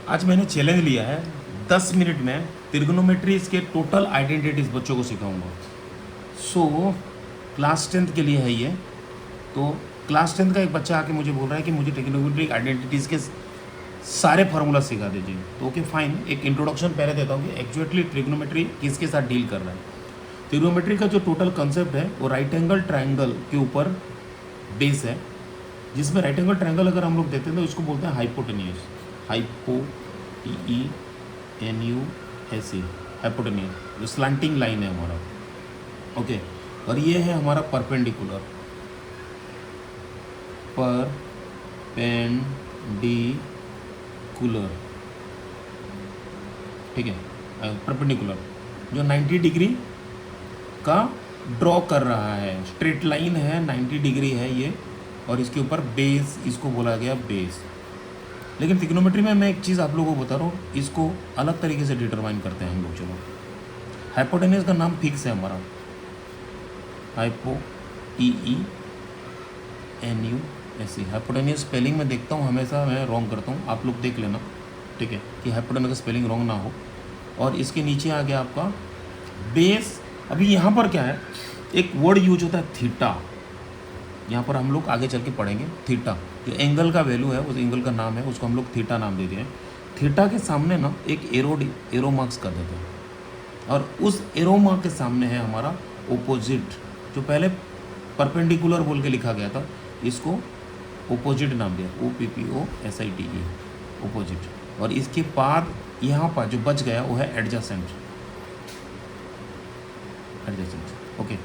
आज मैंने चैलेंज लिया है 10 मिनट में ट्रिग्नोमेट्रीज के टोटल आइडेंटिटीज बच्चों को सिखाऊंगा। सो क्लास 10th के लिए है ये। तो क्लास 10th का एक बच्चा आके मुझे बोल रहा है कि मुझे ट्रिग्नोमेट्रिक आइडेंटिटीज़ के सारे फार्मूला सिखा दीजिए। तो ओके फाइन, एक इंट्रोडक्शन पहले देता हूँ कि एक्चुअली ट्रिग्नोमेट्री किसके साथ डील कर रहा है। ट्रिग्नोमेट्री का जो टोटल कंसेप्ट है वो राइट एंगल ट्रायंगल के ऊपर बेस है, जिसमें राइट एंगल ट्रायंगल अगर हम लोग देखते हैं तो इसको बोलते हैं हाइपोटेन्यूस, हाइपोटेन्यूस, जो स्लैंटिंग लाइन है हमारा। ओके और ये है हमारा परपेंडिकुलर, ठीक है, परपेंडिकुलर जो 90 डिग्री का ड्रॉ कर रहा है, स्ट्रेट लाइन है, 90 डिग्री है ये, और इसके ऊपर बेस, इसको बोला गया बेस। लेकिन ट्रिग्नोमेट्री में मैं एक चीज़ आप लोगों को बता रहा हूँ, इसको अलग तरीके से डिटरमाइन करते हैं हम लोग। चलो, हाइपोटेन्यूस का नाम फिक्स है हमारा, हाइपोटेन्यूस स्पेलिंग में देखता हूँ हमेशा मैं रॉन्ग करता हूँ, आप लोग देख लेना, ठीक है, कि हाइपोटेन्यूस का स्पेलिंग रॉन्ग ना हो। और इसके नीचे आ गया आपका बेस। अभी यहाँ पर क्या है, एक वर्ड यूज होता है थीटा, यहाँ पर हम लोग आगे चल के पढ़ेंगे। थीटा जो एंगल का वैल्यू है, उस एंगल का नाम है, उसको हम लोग थीटा नाम देते हैं। थीटा के सामने ना एक एरो मार्क्स कर देते हैं, और उस एरो मार्क के सामने है हमारा ओपोजिट, जो पहले परपेंडिकुलर बोल के लिखा गया था, इसको ओपोजिट नाम दिया, OPPOSITE, ओपोजिट। और इसके बाद यहाँ पर जो बच गया वो है एडजेसेंट। ओके,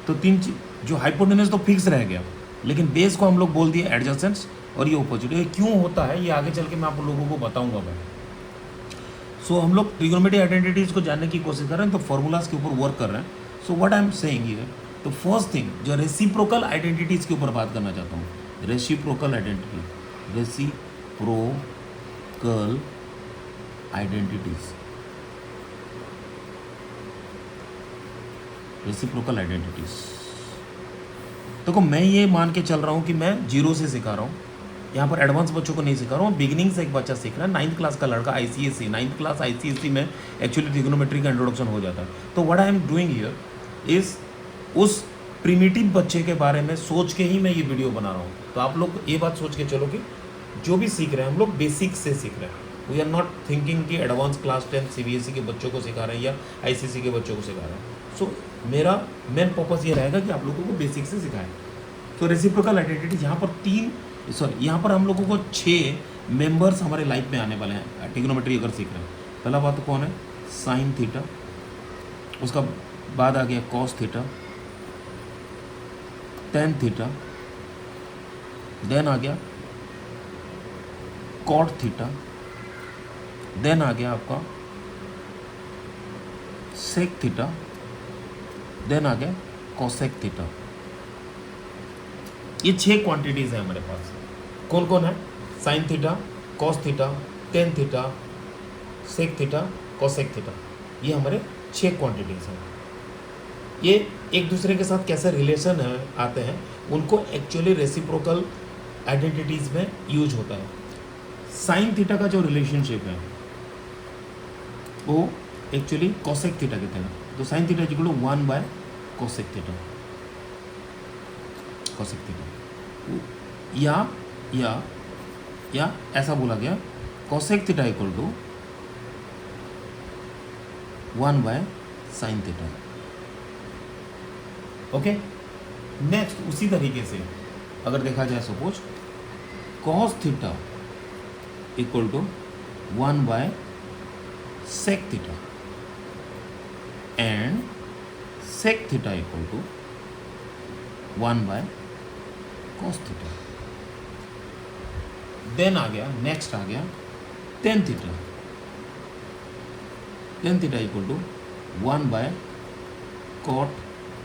तो तीन चीज, जो हाइपोटेन्यूस तो फिक्स रह गया, लेकिन बेस को हम लोग बोल दिए एडजेसेंट्स, और ये ओपोजिट। ये क्यों होता है ये आगे चल के मैं आप लोगों को बताऊंगा मैं। सो हम लोग ट्रिग्नोमेट्रिक आइडेंटिटीज को जानने की कोशिश कर रहे हैं, तो फॉर्मूलाज के ऊपर वर्क कर रहे हैं। So what I am saying here, तो फर्स्ट थिंग जो रेसिप्रोकल आइडेंटिटीज के ऊपर बात करना चाहता हूँ, reciprocal identity, reciprocal identities, reciprocal identities. देखो मैं ये मान के चल रहा हूँ कि मैं जीरो से सिखा रहा हूँ, यहाँ पर एडवांस बच्चों को नहीं सिखा रहा हूँ, बिगिनिंग से एक बच्चा सीख रहा है, 9th क्लास का लड़का, ICSE 9th क्लास ICSE में एक्चुअली ट्रिग्नोमेट्री का इंट्रोडक्शन हो जाता है। तो what I am doing here is उस प्रिमिटिव बच्चे के बारे में सोच के ही मैं ये वीडियो बना रहा हूँ। तो आप लोग ये बात सोच के चलो कि जो भी सीख रहे हैं हम लोग बेसिक से सीख रहे हैं, वी आर नॉट थिंकिंग कि एडवांस क्लास 10 CBSE के बच्चों को सिखा रहे हैं या ICSE के बच्चों को सिखा रहे हैं। सो मेरा मेन पर्पस ये रहेगा कि आप लोगों को बेसिक से सिखाएं। तो रेसिप्रोकल आइडेंटिटी, यहाँ पर यहाँ पर हम लोगों को 6 मेंबर्स हमारे लाइफ में आने वाले हैं ट्रिग्नोमेट्री अगर सीख रहे हैं। पहला बात तो कौन है, साइन थीटा, उसका बाद आ गया cos theta, tan theta, then आ गया कॉट थीटा, देन आ गया आपका सेक थीटा, देन आ गया कोसेक थीटा। ये 6 क्वांटिटीज है हमारे पास। कौन कौन है, sine theta, cos theta, tan theta, sec theta, cosec theta, ये हमारे 6 क्वांटिटीज हैं। ये एक दूसरे के साथ कैसे रिलेशन है आते हैं, उनको एक्चुअली रेसिप्रोकल आइडेंटिटीज में यूज होता है। साइन थीटा का जो रिलेशनशिप है वो एक्चुअली कोसेक थीटा के तरह, तो साइन थीटा इक्वल टू 1/कोसेक थीटा, कोसेक थीटा, या ऐसा बोला गया कोसेक थीटा इक्वल टू 1/साइन थीटा। ओके, नेक्स्ट उसी तरीके से अगर देखा जाए, suppose cos theta equal to 1/सेक theta and sec theta equal to 1/कॉस थीटा। देन आ गया, नेक्स्ट आ गया tan theta, tan theta equal to 1/कॉट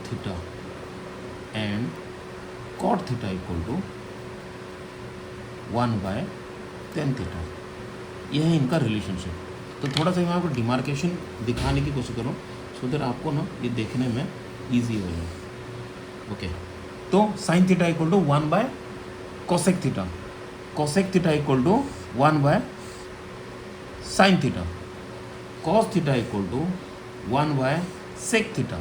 theta and cot theta equal to 1/tan theta. यह है इनका रिलेशनशिप। तो थोड़ा सा मैं आपको डिमार्केशन दिखाने की कोशिश करूँ, सो दैट आपको ना ये देखने में ईजी हो जाए। ओके, तो साइन थीटा इक्वल टू 1/कोसेक theta, cosec theta equal to 1/tan sine theta, cos theta equal to 1 by sec theta,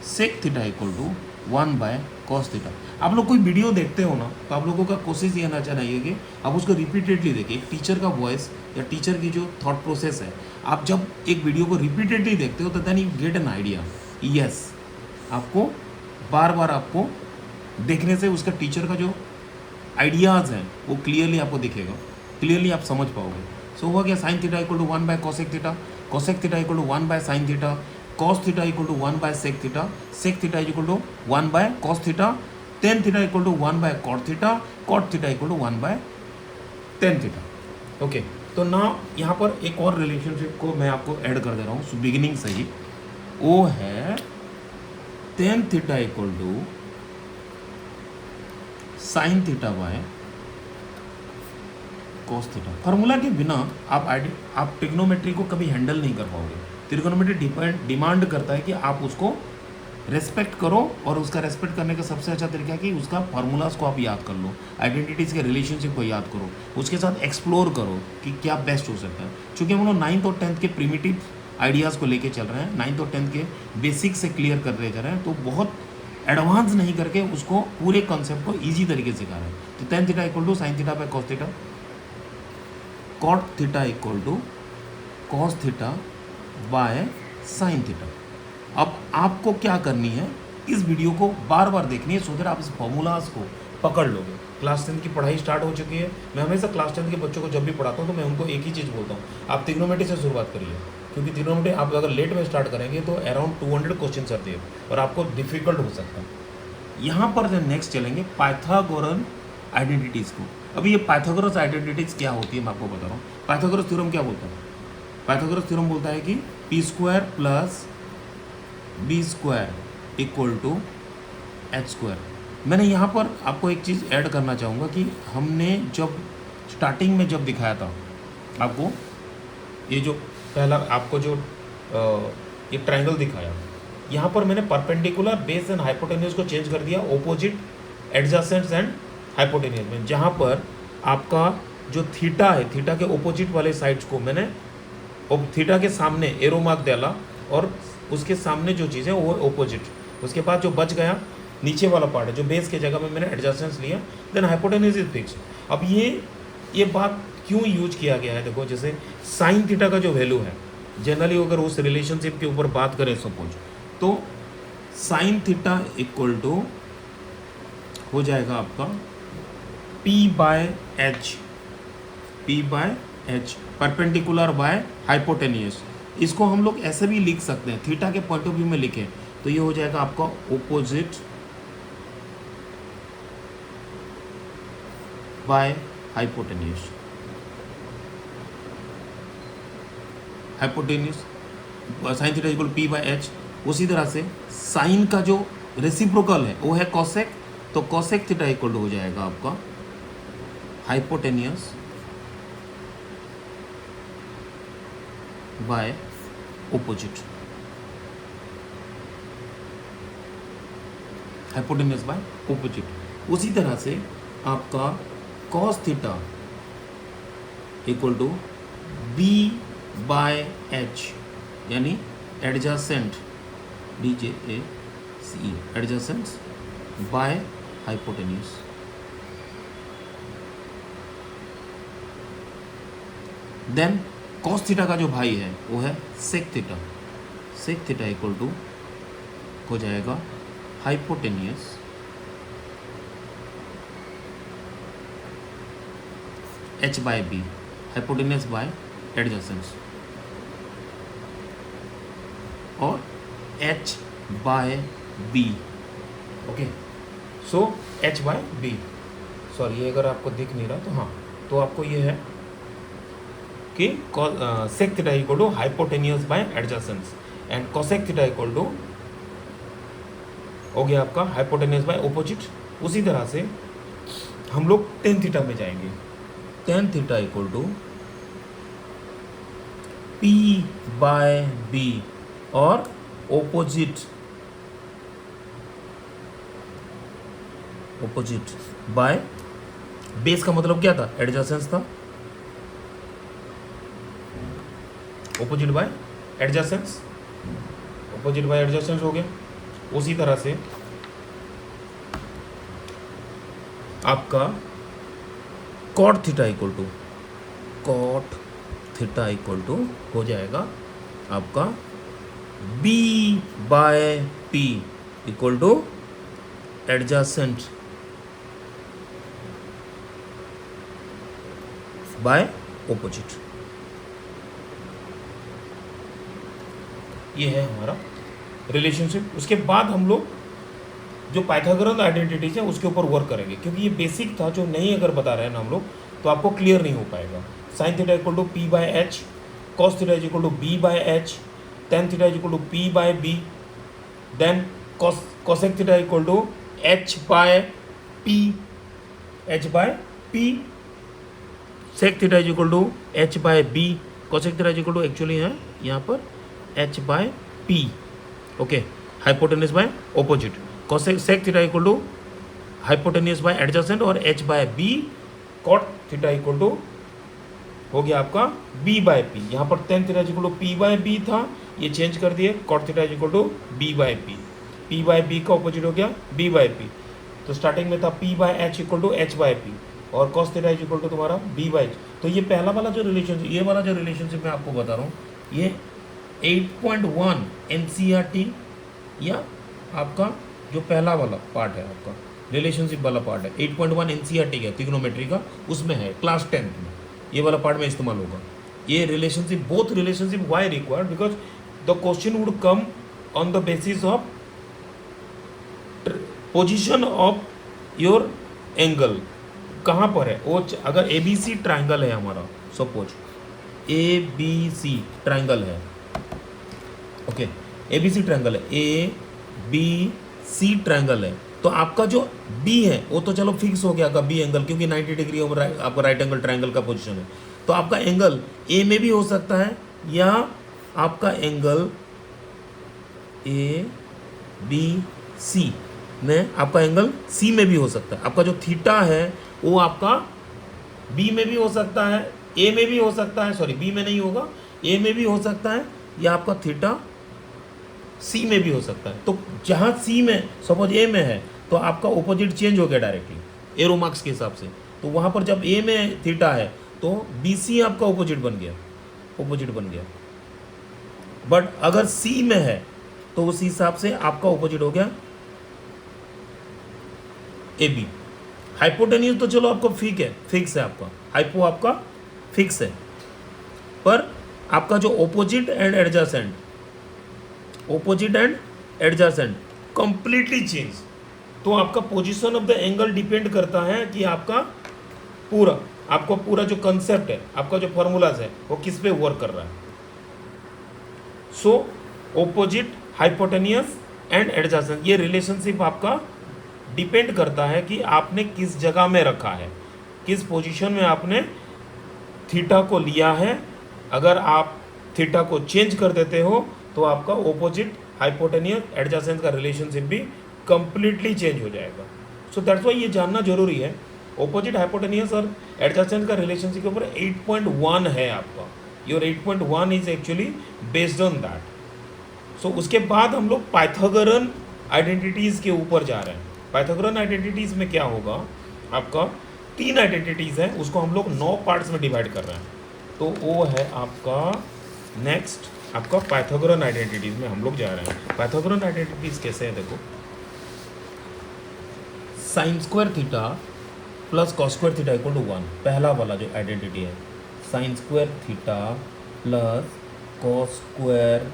sec theta equal to 1 by cos theta. आप लोग कोई वीडियो देखते हो ना, तो आप लोगों का कोशिश ये ना चाहिए कि आप उसको रिपीटेडली देखिए। एक टीचर का वॉइस या टीचर की जो थॉट प्रोसेस है, आप जब एक वीडियो को रिपीटेडली देखते हो तो then you get an idea. Yes, आपको बार बार आपको देखने से उसका टीचर का जो आइडियाज़ हैं वो क्लियरली आपको दिखेगा, क्लियरली आप समझ पाओगे। सो हुआ क्या, sine theta equal to 1 by cosec theta, cosec theta equal to 1 by sine theta, cos theta equal to 1 by sec theta, sec theta equal to 1 by cos theta, tan theta equal to 1 by cot theta, cot theta equal to 1 by tan theta. Okay, तो ना यहाँ पर एक और relationship को मैं आपको add कर दे रहा हूँ बिगिनिंग से ही, वो है tan theta equal to sine theta by cos theta. Formula के बिना आप ट्रिग्नोमेट्री को कभी हैंडल नहीं कर पाओगे। ट्रिग्नोमेट्री डिमांड करता है कि आप उसको रेस्पेक्ट करो, और उसका रेस्पेक्ट करने का सबसे अच्छा तरीका है कि उसका फार्मूलाज को आप याद कर लो, आइडेंटिटीज़ के रिलेशनशिप को याद करो, उसके साथ एक्सप्लोर करो कि क्या बेस्ट हो सकता है। चूँकि हम लोग 9th और 10th के प्रिमिटिव आइडियाज़ को लेके चल रहे हैं, 9th और 10th के बेसिक से क्लियर कर रहे जा रहे हैं, तो बहुत एडवांस नहीं करके उसको पूरे कॉन्सेप्ट को ईजी तरीके से सिखा रहे हैं। तो tan theta equal to sine theta by cos theta, cot theta equal to cos theta by sine theta. अब आपको क्या करनी है, इस वीडियो को बार बार देखनी है, सो दैट आप इस फॉर्मूलाज को पकड़ लोगे। क्लास 10 की पढ़ाई स्टार्ट हो चुकी है। मैं हमेशा क्लास 10 के बच्चों को जब भी पढ़ाता हूँ तो मैं उनको एक ही चीज़ बोलता हूँ, आप ट्रिग्नोमेट्री से शुरुआत करिए, क्योंकि ट्रिग्नोमेट्री आप अगर लेट में स्टार्ट करेंगे तो अराउंड 200 क्वेश्चन आते हैं और आपको डिफिकल्ट हो सकता है। यहाँ पर नेक्स्ट चलेंगे पाइथागोरन आइडेंटिटीज़ को। अभी ये पाइथागोरस आइडेंटिटीज़ क्या होती है मैं आपको बता रहा हूँ। पाइथागोरस थ्योरम क्या बोलता है? पाइथागोरस थ्योरम बोलता है कि P square plus B square equal to H square. मैंने यहाँ पर आपको एक चीज़ ऐड करना चाहूँगा कि हमने जब स्टार्टिंग में जब दिखाया था आपको, ये जो पहला आपको जो ये ट्रायंगल दिखाया, यहाँ पर मैंने परपेंडिकुलर बेस एंड हाइपोटेन्यूज को चेंज कर दिया ऑपोजिट एडजेसेंट्स एंड हाइपोटेन्यूज में। जहाँ पर आपका जो थीटा है, थीटा के ऑपोजिट वाले साइड्स को मैंने थीटा के सामने एरो मार्क डाला और उसके सामने जो चीज़ है वो ऑपोजिट। उसके बाद जो बच गया नीचे वाला पार्ट है जो बेस के जगह में मैंने एडजस्टेंस लिया, देन हाइपोटेन्यूज इज फिक्स। अब ये बात क्यों यूज किया गया है, देखो जैसे साइन थीटा का जो वैल्यू है, जनरली अगर उस रिलेशनशिप के ऊपर बात करें सपोज, तो साइन थीटा इक्वल टू हो जाएगा आपका P by H, P by H perpendicular by hypotenuse. इसको हम लोग ऐसे भी लिख सकते हैं, थीटा के पॉइंट ऑफ व्यू में लिखें तो ये हो जाएगा आपका opposite by hypotenuse. Hypotenuse sign theta equal P by H. उसी तरह से साइन का जो रेसिप्रोकल है वो है कॉसेक, तो कॉसेक थीटा इक्वल हो जाएगा आपका hypotenuse by opposite, hypotenuse by opposite. उसी तरह से आपका cos theta equal to B by H, यानी adjacent DJACE adjacents by hypotenuse. Then cos theta का जो भाई है वो है sec theta, sec theta equal to हो जाएगा hypotenuse H by B, hypotenuse by adjacents, और H by B. Okay, so H by B, sorry ये अगर आपको दिख नहीं रहा तो हाँ, तो आपको ये है कि sec theta equal to hypotenuse by adjacents and cosec theta equal to हो गया आपका हाइपोटेन्यूज बाय ओपोजिट। उसी तरह से हम लोग टेन थीटा में जाएंगे, tan theta equal to P by B और ओपोजिट बाय बेस का मतलब क्या था, एडजेसेंस था, opposite by adjacents, opposite by adjacents हो गया। उसी तरह से आपका कॉट थीटा इक्वल टू हो जाएगा आपका b by p equal to adjacent by opposite. ये है हमारा रिलेशनशिप। उसके बाद हम लोग जो पाइथागोरस आइडेंटिटीज है उसके ऊपर वर्क करेंगे, क्योंकि ये बेसिक था, जो नहीं अगर बता रहे हैं ना हम लोग तो आपको क्लियर नहीं हो पाएगा। Sine theta equal to P by H, cos theta equal to B by H, tan theta equal to P by B, then cosec theta equal to H by P, sec theta equal to H by B, cosec theta equal to actually है यहाँ पर H by P, okay, hypotenuse by opposite, cosec sec theta equal to hypotenuse by adjacent और H by B, cot theta equal to हो गया आपका b by P. यहाँ पर tan theta equal to p by B था, ये change कर दिए cot theta equal to b by P, p by B का ऑपोजिट हो गया b बाय पी। तो स्टार्टिंग में था p by H equal to H by P और कॉस थीटा इक्वल टू तुम्हारा b बाय एच। तो ये पहला वाला जो रिलेशनशिप, ये वाला जो रिलेशनशिप मैं आपको बता रहा हूँ, ये 8.1 NCERT या आपका जो पहला वाला पार्ट है आपका रिलेशनशिप वाला पार्ट है 8.1 NCERT का ट्रिग्नोमेट्री का, उसमें है क्लास 10 में ये वाला पार्ट में इस्तेमाल होगा। ये relationship, both relationship why required because the question would come on the basis of position of your angle, कहाँ पर है वो। अगर ABC ट्राइंगल है हमारा, सपोज ABC ट्राइंगल है, ओके, ABC ट्राइंगल है, ABC ट्राइंगल है, तो आपका जो B है वो तो चलो फिक्स हो गया आपका B एंगल, क्योंकि 90 डिग्री आपका राइट एंगल ट्राइंगल का पोजीशन है। तो आपका एंगल A में भी हो सकता है या आपका एंगल ABC में, आपका एंगल C में भी हो सकता है। आपका जो थीटा है वो आपका B में भी हो सकता है, A में भी हो सकता है, सॉरी B में नहीं होगा, A में भी हो सकता है या आपका थीटा C में भी हो सकता है। तो जहाँ C में सपोज A में है तो आपका ओपोजिट चेंज हो गया डायरेक्टली एरो मार्क्स के हिसाब से। तो वहाँ पर जब A में थीटा है तो BC आपका ओपोजिट बन गया, बट अगर C में है तो उस हिसाब से आपका ओपोजिट हो गया AB। हाइपोटेन्यूज तो चलो आपको फिक्स है आपका, हाइपो आपका फिक्स है, पर आपका जो opposite and adjacent completely change. तो आपका position of the angle depend करता है कि आपका पूरा जो कंसेप्ट है, आपका जो फॉर्मूलाज है वो किस पे वर्क कर रहा है। सो ओपोजिट, हाइपोटेनियस एंड एडजेसेंट, ये रिलेशनशिप आपका डिपेंड करता है कि आपने किस जगह में रखा है, किस पोजीशन में आपने थीटा को लिया है। अगर आप थीटा को चेंज कर देते हो तो आपका ओपोजिट, हाइपोटेनियस, एडजेसेंट का रिलेशनशिप भी कंप्लीटली चेंज हो जाएगा। सो दैट्स वाई ये जानना जरूरी है। ओपोजिट, हाइपोटेनियस और एडजेसेंट का रिलेशनशिप के ऊपर 8.1 है आपका, your 8.1 is actually based on that. So उसके बाद हम लोग पाइथागोरन आइडेंटिटीज़ के ऊपर जा रहे हैं। पाइथागोरन आइडेंटिटीज़ में क्या होगा, आपका 3 आइडेंटिटीज़ है, उसको हम लोग 9 पार्ट्स में डिवाइड कर रहे हैं। तो वो है आपका नेक्स्ट, आपका पाइथागोरन आइडेंटिटीज़ में हम लोग जा रहे हैं। पाइथागोरन आइडेंटिटीज़ कैसे है, देखो, sine square theta plus cos square theta equal to 1, पहला वाला जो आइडेंटिटी है, sine square theta plus cos square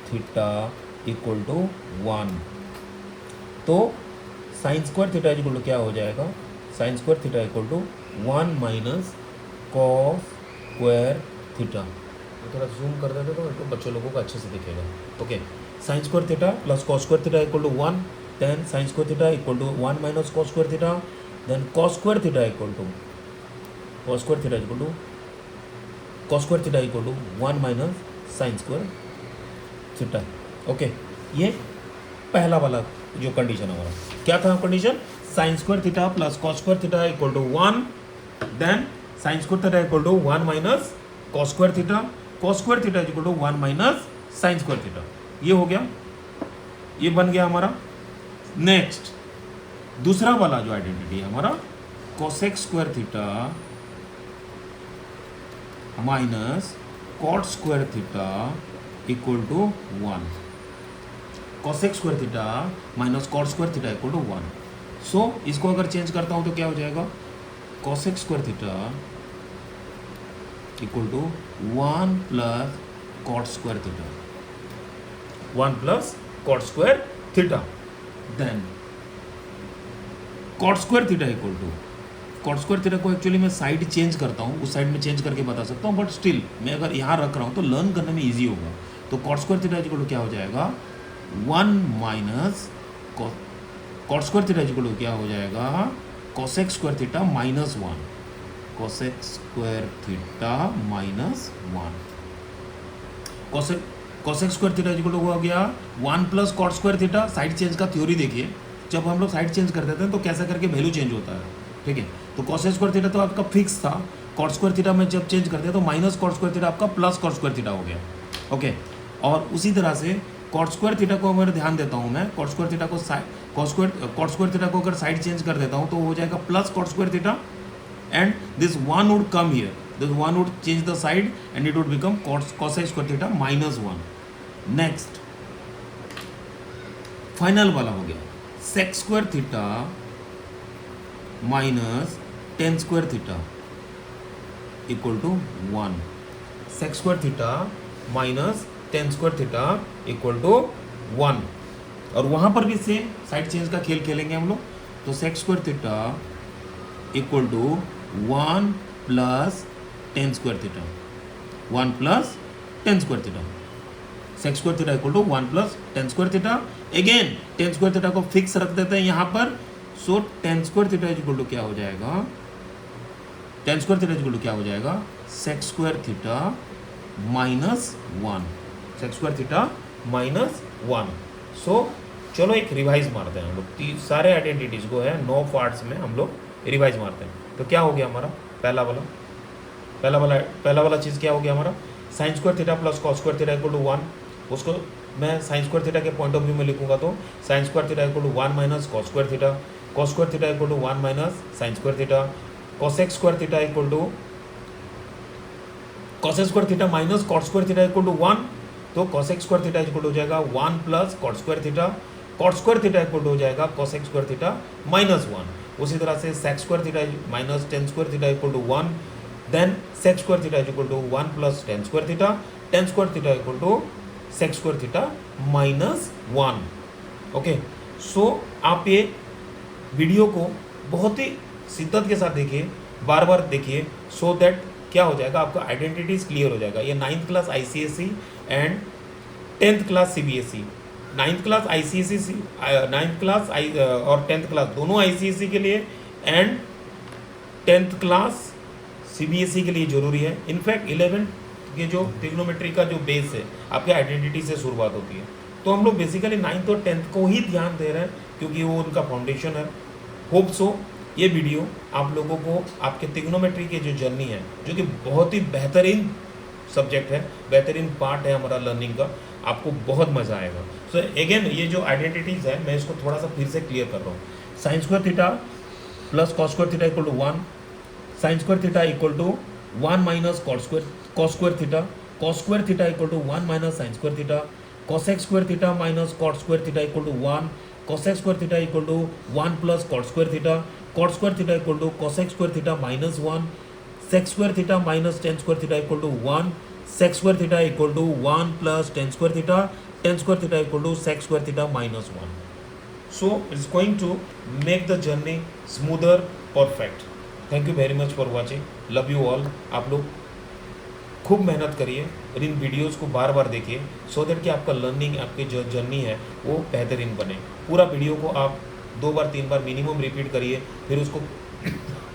theta equal to 1। तो sine square theta equal to क्या हो जाएगा, sine square theta equal to 1 minus cos square theta. थोड़ा zoom कर देते तो बच्चों लोगों को अच्छे से दिखेगा। Okay, sine square theta plus cos square theta equal to 1, then sine square theta equal to 1 minus cos square theta, then cos square theta equal to 1 minus sine square theta. Okay, ये पहला वाला जो condition हमारा क्या था, condition sine square theta plus cos square theta equal to 1, then sine square theta equal to 1 minus cos square theta, cos square theta is equal to 1 minus sine square theta. ये हो गया, ये बन गया हमारा। नेक्स्ट दूसरा वाला जो आइडेंटिटी है हमारा, cosec square theta minus cot square theta equal to 1। Cosec square theta minus cot square theta equal to 1। So इसको अगर चेंज करता हूं तो क्या हो जाएगा, cosec square theta equal to 1 plus cot square theta, 1 plus cot square theta. Then cot square theta equal to, cot square theta को actually मैं साइड चेंज करता हूँ, उस साइड में चेंज करके बता सकता हूँ, बट स्टिल मैं अगर यहाँ रख रहा हूँ तो लर्न करने में इजी होगा। तो cot square theta equal to क्या हो जाएगा, 1 minus cot square theta equal to क्या हो जाएगा, cosec square theta minus 1, cosec square theta minus 1। Cosec square theta equal to हो गया 1 plus cot square theta. Side change का थ्योरी देखिए, जब हम लोग साइड चेंज कर देते हैं तो कैसा करके वैल्यू चेंज होता है, ठीक है। तो कोसेक स्क्वायर थीटा तो आपका फिक्स था, कॉट स्क्वायर थीटा में जब चेंज करते हैं तो माइनस कॉट स्क्वायर थीटा आपका प्लस कॉट स्क्वायर थीटा हो गया, ओके। और उसी तरह से कॉट स्क्वायर थीटा को अगर ध्यान देता हूँ मैं, कॉट स्क्वायर थीटा को कॉट स्क्वायर थीटा को अगर साइड चेंज कर देता हूँ तो हो जाएगा plus cot square theta, and this 1 would come here, this 1 would change the side and it would become cosec square theta minus 1। Next final वाला हो गया sec square theta minus tan square theta equal to 1। Sec square theta minus tan square theta equal to 1। और वहाँ पर भी same side change का खेल खेलेंगे हम लोग। तो sec square theta equal to 1 plus tan square theta, 1 plus tan square theta. Sec square theta equal to 1 plus tan square theta. Again tan square theta को फिक्स रख देते हैं यहाँ पर। So tan square theta equal to क्या हो जाएगा, tan square theta equal to क्या हो जाएगा, sec square theta minus 1, sec square theta minus 1। So चलो एक रिवाइज मारते हैं हम लोग, सारे आइडेंटिटीज को है 9 पार्ट्स में हम लोग रिवाइज मारते हैं। तो क्या हो गया हमारा पहला वाला चीज़ क्या हो गया हमारा, sine square theta plus cos square theta equal to 1। उसको मैं साइन स्क्वायर थीटा के पॉइंट ऑफ व्यू में लिखूंगा तो sine square theta equal to 1 minus cos square theta, cos square theta equal to 1 minus sine square theta, cosec square theta equal to cosec square theta minus cot square theta equal to 1। तो cosec square theta equal to हो जाएगा 1 plus cot square theta, cot square theta equal to हो जाएगा cosec square theta minus 1। उसी तरह से sec square theta minus tan square theta equal to 1। Then sec square theta equal to 1 plus tan square theta, tan square theta equal to sec square theta minus 1। Okay, so आप ये video को बहुत ही शिद्दत के साथ देखिए, बार बार देखिए, so that क्या हो जाएगा, आपका आइडेंटिटीज क्लियर हो जाएगा। ये 9th class ICSE and 10th class CBSE, 9th class ICSE 9th class और 10th क्लास दोनों ICSE के लिए एंड 10th क्लास CBSE के लिए ज़रूरी है। इनफैक्ट 11th के जो ट्रिग्नोमेट्री का जो बेस है आपके आइडेंटिटी से शुरुआत होती है। तो हम लोग बेसिकली 9th और 10th को ही ध्यान दे रहे हैं क्योंकि वो उनका फाउंडेशन है। होप सो ये वीडियो आप लोगों को आपके ट्रिग्नोमेट्री की जो जर्नी है, जो कि बहुत ही बेहतरीन सब्जेक्ट है, बेहतरीन पार्ट है हमारा लर्निंग का, आपको बहुत मज़ा आएगा। सो अगेन ये जो आइडेंटिटीज़ है मैं इसको थोड़ा सा फिर से क्लियर कर रहा हूँ। Sine square theta plus cos square theta equal to 1, sine square theta equal to 1 minus cos square theta, cos square theta equal to 1 minus sine square theta, cosec square theta minus cot square theta equal to 1, cosec square theta equal to 1 plus cot square theta, cot square theta equal to cosec square theta minus 1, sec square theta minus tan square theta equal to 1, sec square theta equal to 1 plus tan square theta, tan square theta equal to sec square theta minus 1. So it's going to make the journey smoother, perfect. Thank you very much for watching. Love you all. आप लोग खूब मेहनत करिए और इन videos को बार बार देखिए so that कि आपका लर्निंग, आपकी जो जर्नी है वो बेहतरीन बने। पूरा वीडियो को आप 2 बार 3 बार मिनिमम रिपीट करिए, फिर उसको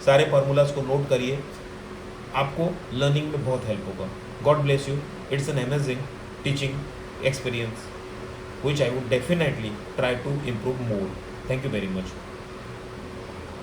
सारे फार्मूलाज को नोट करिए, आपको लर्निंग में बहुत हेल्प होगा। God bless you. It's an amazing teaching experience which I would definitely try to improve more. Thank you very much.